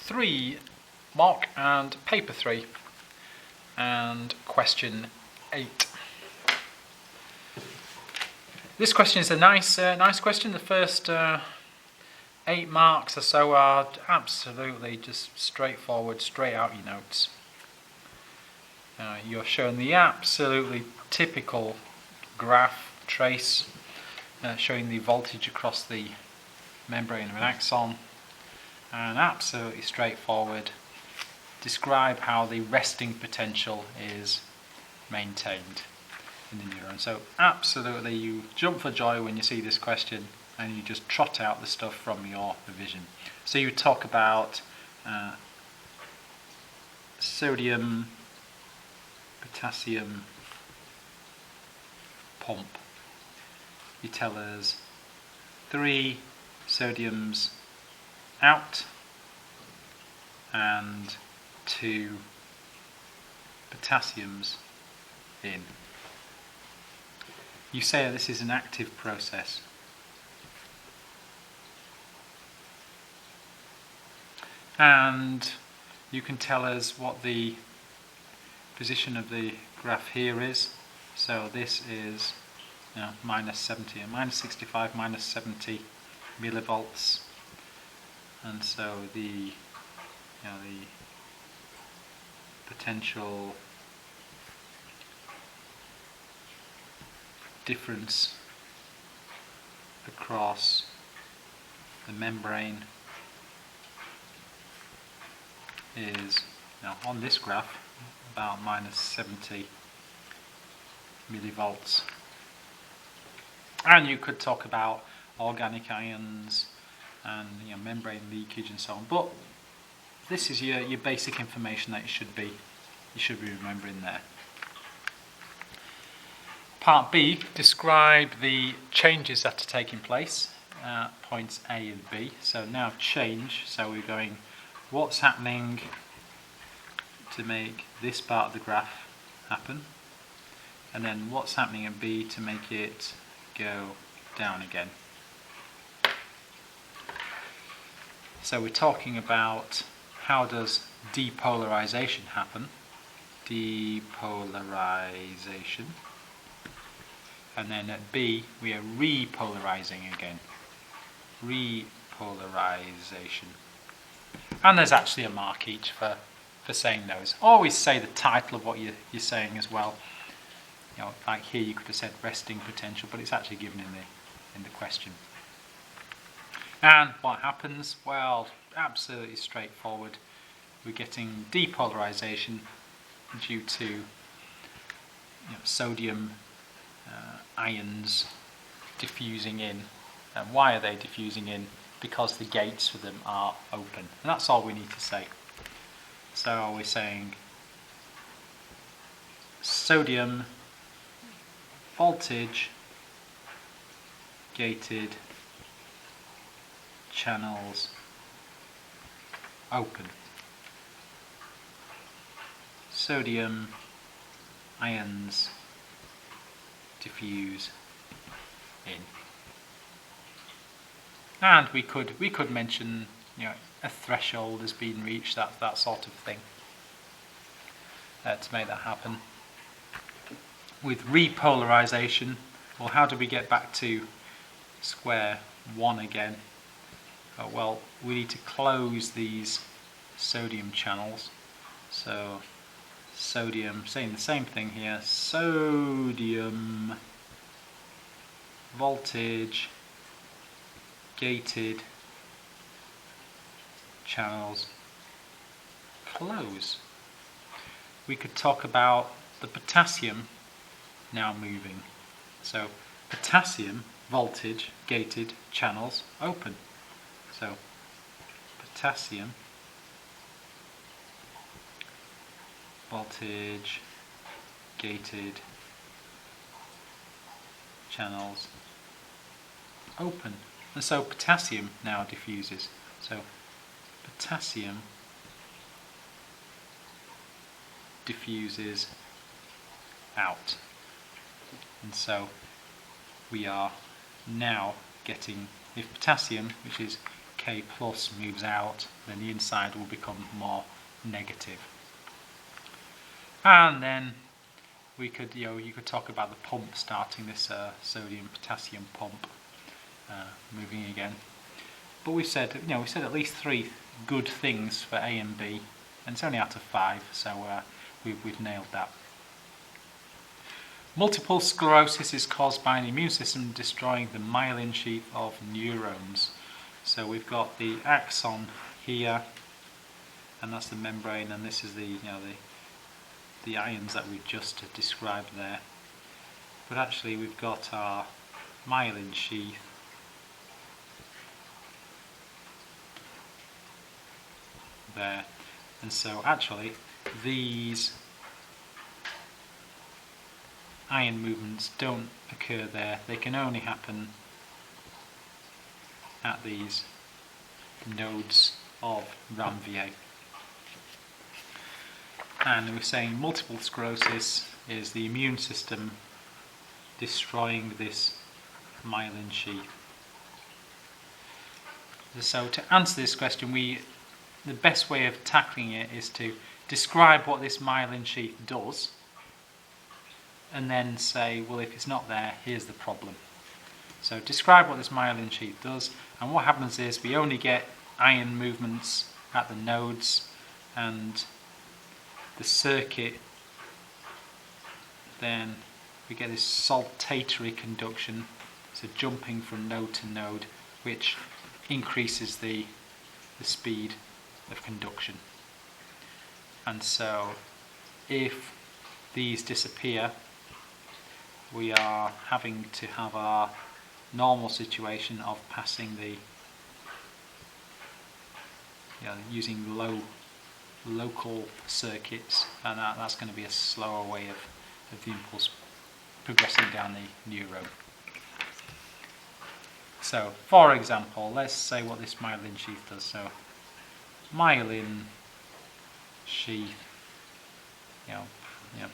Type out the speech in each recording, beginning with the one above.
3 mock and paper 3 and question 8. This question is a nice question. The first 8 marks or so are absolutely just straightforward, straight out your notes. You're shown the absolutely typical graph trace showing the voltage across the membrane of an axon, and absolutely straightforward. Describe how the resting potential is maintained in the neuron. So absolutely you jump for joy when you see this question and you just trot out the stuff from your revision. So you talk about sodium, potassium pump. You tell us 3 sodiums out and 2 potassiums in. You say this is an active process. And you can tell us what the position of the graph here is. So this is minus 70, minus 65, minus 70 millivolts, and so the potential difference across the membrane is on this graph about minus 70 millivolts. And you could talk about organic ions and membrane leakage and so on, but this is your basic information that you should be remembering there. Part B, describe the changes that are taking place at points A and B. So now change, so we're going what's happening to make this part of the graph happen, and then what's happening at B to make it go down again. So we're talking about how does depolarization happen. Depolarization. And then at B we are repolarizing again. Repolarization. And there's actually a mark each for saying those. Always say the title of what you're saying as well. Like here you could have said resting potential, but it's actually given in the question. And what happens? Well, absolutely straightforward. We're getting depolarization due to sodium ions diffusing in. And why are they diffusing in? Because the gates for them are open. And that's all we need to say. So we're saying sodium voltage gated channels open. Sodium ions diffuse in. And we could mention a threshold has been reached, that sort of thing, to make that happen. With repolarization, well, how do we get back to square one again? Well, we need to close these sodium channels. So sodium, saying the same thing here, sodium voltage gated channels close. We could talk about the potassium now moving. So potassium voltage gated channels open. So potassium voltage gated channels open. And so potassium now diffuses. So potassium diffuses out. And so we are now getting, if potassium, which is K plus moves out, then the inside will become more negative. And then we could, you could talk about the pump starting, this sodium potassium pump moving again. But we said at least 3 good things for A and B, and it's only out of 5, so we've nailed that. Multiple sclerosis is caused by an immune system destroying the myelin sheath of neurons. So we've got the axon here, and that's the membrane, and this is the ions that we just described there. But actually we've got our myelin sheath there, and so actually these ion movements don't occur there, they can only happen at these nodes of Ranvier. And we're saying multiple sclerosis is the immune system destroying this myelin sheath. So to answer this question, the best way of tackling it is to describe what this myelin sheath does, and then say, well, if it's not there, here's the problem. So describe what this myelin sheath does, and what happens is we only get ion movements at the nodes, and the circuit, then we get this saltatory conduction, so jumping from node to node, which increases the speed of conduction. And so if these disappear, we are having to have our normal situation of passing using local circuits, and that's going to be a slower way of the impulse progressing down the neuron. So for example, let's say what this myelin sheath does. So myelin sheath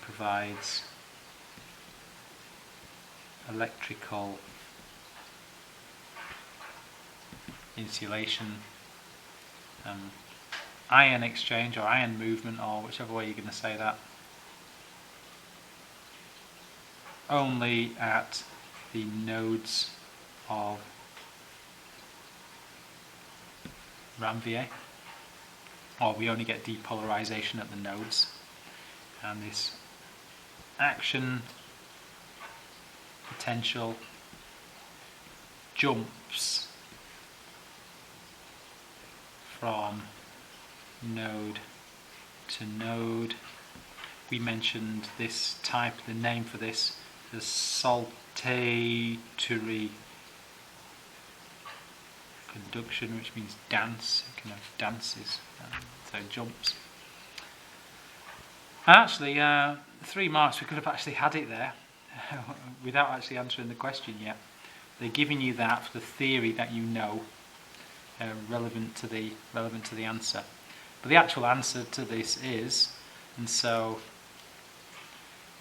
provides electrical insulation, ion exchange or ion movement, or whichever way you're going to say that, only at the nodes of Ranvier, or we only get depolarization at the nodes, and this action potential jumps from node to node. We mentioned this type, the name for this is saltatory conduction, which means dance. It kind of dances, so it jumps. And actually, 3 marks, we could have actually had it there without actually answering the question yet. They're giving you that for the theory that you know, relevant to the answer. But the actual answer to this is, and so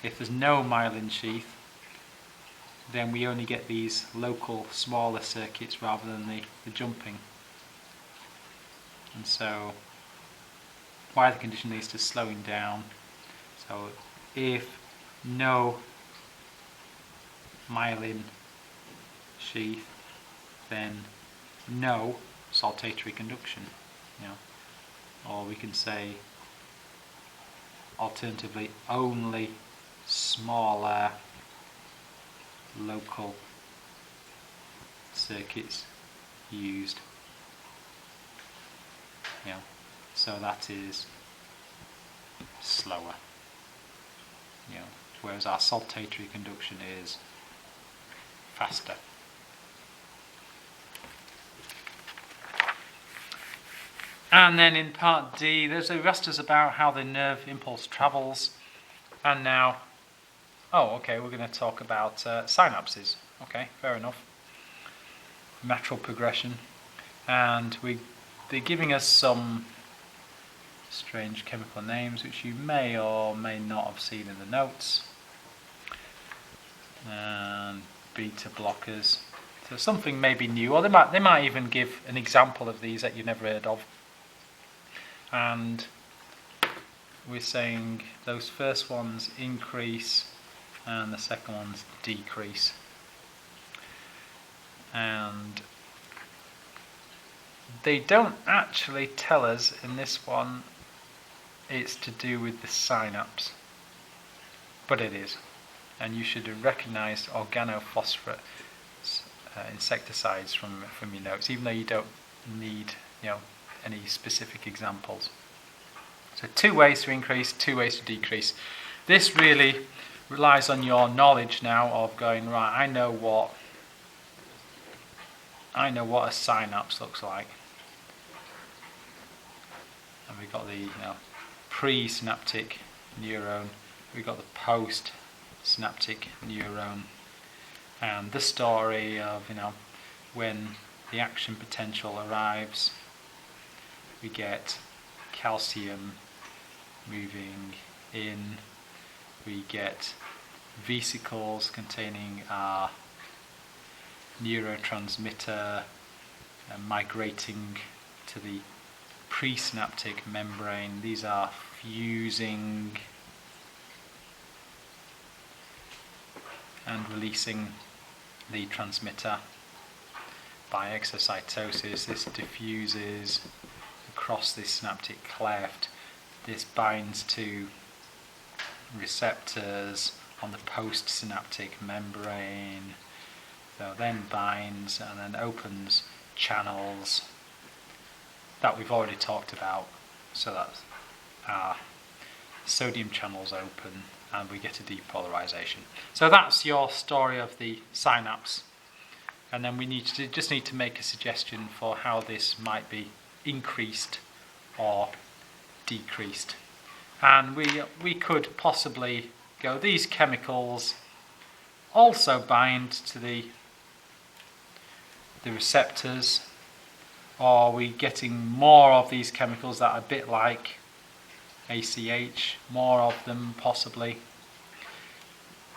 if there's no myelin sheath, then we only get these local smaller circuits rather than the jumping. And so why the condition leads to slowing down. So if no myelin sheath, then no saltatory conduction. Or we can say alternatively only smaller local circuits used. So that is slower. Whereas our saltatory conduction is faster. And then in part D, they've asked us about how the nerve impulse travels, and now, we're going to talk about synapses. Okay, fair enough. Natural progression, and they're giving us some strange chemical names which you may or may not have seen in the notes. And beta blockers, So something maybe new, or they might even give an example of these that you've never heard of. And we're saying those first ones increase and the second ones decrease. And they don't actually tell us in this one it's to do with the synapse, but it is. And you should have recognised organophosphate insecticides from your notes, even though you don't need any specific examples. So 2 ways to increase, 2 ways to decrease. This really relies on your knowledge now of going, right, I know what a synapse looks like. And we've got the pre-synaptic neuron, we've got the post-synaptic neuron, and the story of when the action potential arrives, we get calcium moving in, we get vesicles containing our neurotransmitter migrating to the presynaptic membrane. These are fusing and releasing the transmitter by exocytosis. This diffuses across the synaptic cleft. This binds to receptors on the postsynaptic membrane, so then binds and then opens channels that we've already talked about, so that our sodium channels open and we get a depolarization. So that's your story of the synapse, and then we just need to make a suggestion for how this might be increased or decreased. And we could possibly go, these chemicals also bind to the receptors, or are we getting more of these chemicals that are a bit like ACH, more of them possibly.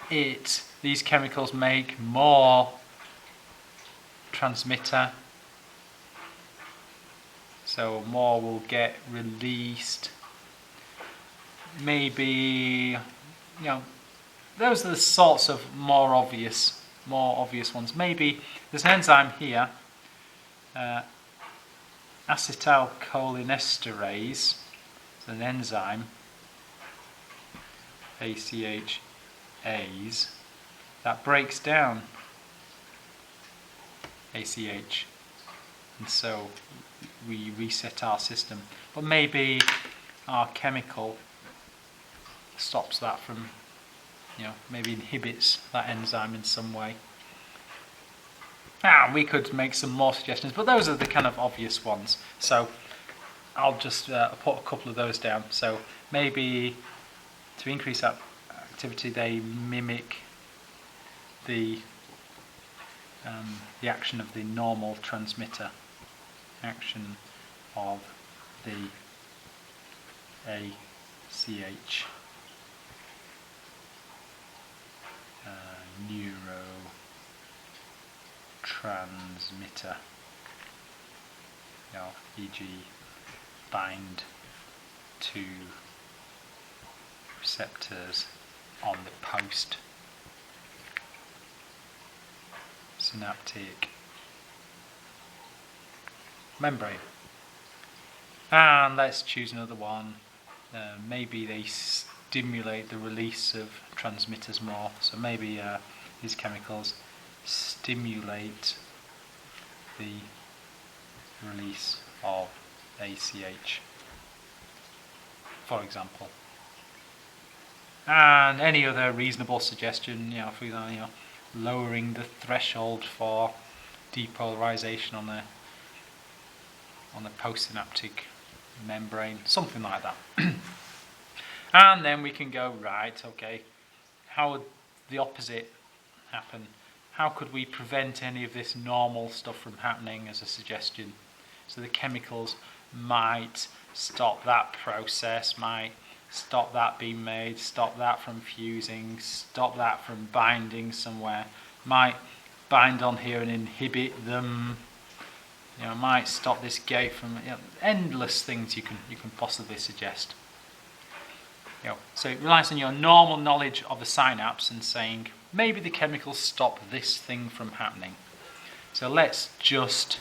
These chemicals make more transmitter, so more will get released. Maybe, those are the sorts of more obvious ones. Maybe there's an enzyme here, acetylcholinesterase. It's an enzyme, ACHase, that breaks down ACH, and so we reset our system. But maybe our chemical stops that from, maybe inhibits that enzyme in some way. We could make some more suggestions, but those are the kind of obvious ones. So I'll just put a couple of those down. So maybe to increase that activity, they mimic the action of the normal transmitter, action of the ACH neurotransmitter, e.g. bind to receptors on the post-synaptic membrane. And let's choose another one. Maybe they stimulate the release of transmitters more. So maybe these chemicals stimulate the release of ACH, for example. And any other reasonable suggestion, for example, lowering the threshold for depolarization on the postsynaptic membrane, something like that. And then we can go, right, okay, how would the opposite happen? How could we prevent any of this normal stuff from happening as a suggestion? So the chemicals might stop that process, might stop that being made, stop that from fusing, stop that from binding somewhere, might bind on here and inhibit them. You know, might stop this gate from, you know, endless things you can possibly suggest. You know, so it relies on your normal knowledge of the synapse and saying maybe the chemicals stop this thing from happening. So let's just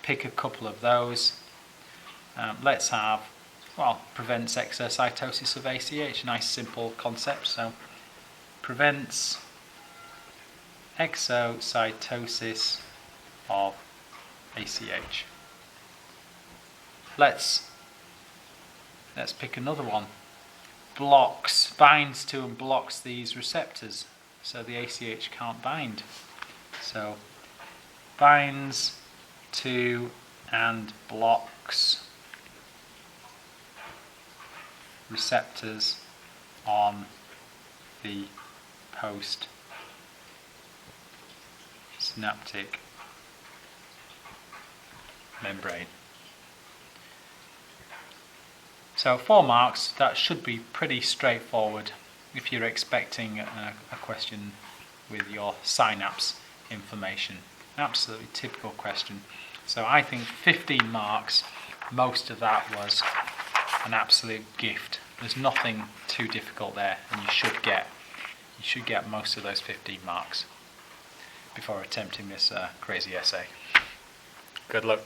pick a couple of those. Let's have, well, prevents exocytosis of ACH. Nice simple concept. So prevents exocytosis of ACH. Let's pick another one. Binds to and blocks these receptors, so the ACH can't bind. So binds to and blocks receptors on the post synaptic membrane. So 4 marks, that should be pretty straightforward if you're expecting a question with your synapse information. Absolutely typical question. So I think 15 marks, most of that was an absolute gift. There's nothing too difficult there, and you should get most of those 15 marks before attempting this crazy essay. Good luck.